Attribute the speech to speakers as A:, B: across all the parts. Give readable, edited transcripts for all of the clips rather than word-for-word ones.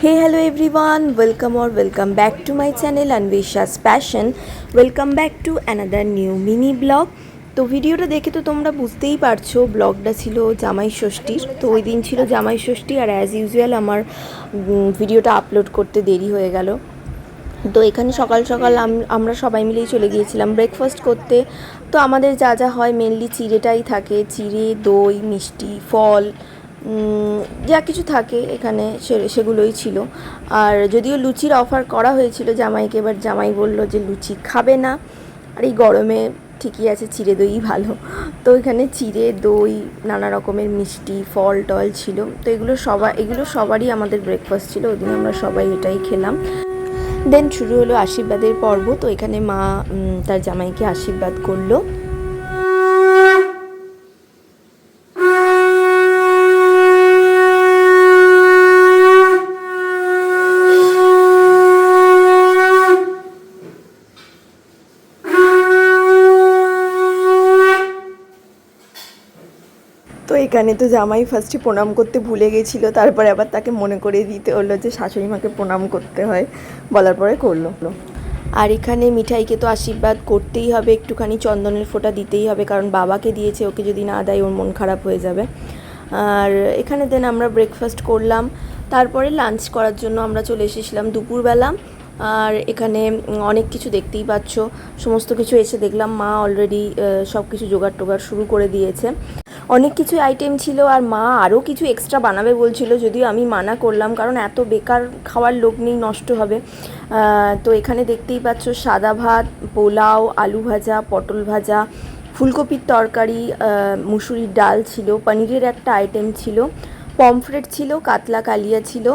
A: Hey, hello everyone, welcome back to my channel Anvisha's Passion. Welcome back to another new mini blog. তো ভিডিওটা দেখে তো তোমরা বুঝতেই পারছো ব্লগটা ছিল জামাই ষষ্ঠীর। তো ওই দিন ছিল জামাই ষষ্ঠী আর অ্যাজ ইউজুয়াল আমার ভিডিওটা আপলোড করতে দেরি হয়ে গেল। তো এখানে সকাল সকাল আমরা সবাই মিলেই চলে গিয়েছিলাম ব্রেকফাস্ট করতে। তো আমাদের যা যা হয় মেনলি চিড়েটাই থাকে, চিড়ে, দই, মিষ্টি, ফল, যা কিছু থাকে এখানে সেগুলোই ছিল। আর যদিও লুচির অফার করা হয়েছিল জামাইকে, এবার জামাই বলল যে লুচি খাবে না, আর এই গরমে ঠিকই আছে, চিড়ে দইই ভালো। তো এখানে চিড়ে, দই, নানা রকমের মিষ্টি, ফল টল ছিল। তো এগুলো সবারই আমাদের ব্রেকফাস্ট ছিল, ওই দিন আমরা সবাই এটাই খেলাম। দেন শুরু হলো আশীর্বাদের পর্ব। তো এখানে মা তার জামাইকে আশীর্বাদ করলো। তো এখানে তো জামাই ফার্স্টে প্রণাম করতে ভুলে গেছিলো, তারপরে আবার তাকে মনে করিয়ে দিতে হলো যে শাশুড়ি মাকে প্রণাম করতে হয়, বলার পরে করলো। আর এখানে মিঠাইকে তো আশীর্বাদ করতেই হবে, একটুখানি চন্দনের ফোঁটা দিতেই হবে, কারণ বাবাকে দিয়েছে, ওকে যদি না দেয় ওর মন খারাপ হয়ে যাবে। আর এখানে দেন আমরা ব্রেকফাস্ট করলাম, তারপরে লাঞ্চ করার জন্য আমরা চলে এসেছিলাম দুপুরবেলা। আর এখানে অনেক কিছু দেখতেই পাচ্ছ, সমস্ত কিছু এসে দেখলাম মা অলরেডি সব কিছু জোগাড় টোগাড় শুরু করে দিয়েছে। অনেক কিছু আইটেম ছিল আর মা আরও কিছু এক্সট্রা বানাবে বলছিল, যদিও আমি মানা করলাম, কারণ এত বেকার খাওয়ার লোক নেই, নষ্ট হবে। তো এখানে দেখতেই পাচ্ছ সাদা ভাত, পোলাও, আলু ভাজা, পটল ভাজা, ফুলকপির তরকারি, মুসুরির ডাল ছিল, পনিরের একটা আইটেম ছিল, পমফ্রেট ছিল, কাতলা কালিয়া ছিল,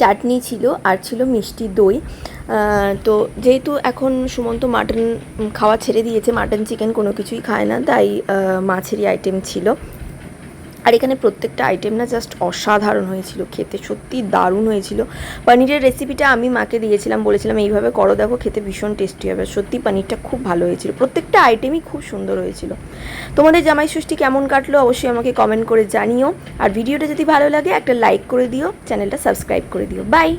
A: চাটনি ছিল, আর ছিল মিষ্টি দই। তো যেহেতু এখন সুমন্ত মাটন খাওয়া ছেড়ে দিয়েছে, মাটন চিকেন কোনো কিছুই খায় না, তাই মাছেরই আইটেম ছিল। আর এখানে প্রত্যেকটা আইটেম না জাস্ট অসাধারণ হয়েছিল, খেতে সত্যি দারুণ হয়েছিল। পনিরের রেসিপিটা আমি মাকে দিয়েছিলাম, বলেছিলাম এইভাবে করো, দেখো খেতে ভীষণ টেস্টি হবে। সত্যি পনিরটা খুব ভালো হয়েছিল, প্রত্যেকটা আইটেমই খুব সুন্দর হয়েছিল। তোমাদের জামাই ষষ্ঠী কেমন কাটলো অবশ্যই আমাকে কমেন্ট করে জানিও। আর ভিডিওটা যদি ভালো লাগে একটা লাইক করে দিও, চ্যানেলটা সাবস্ক্রাইব করে দিও। বাই।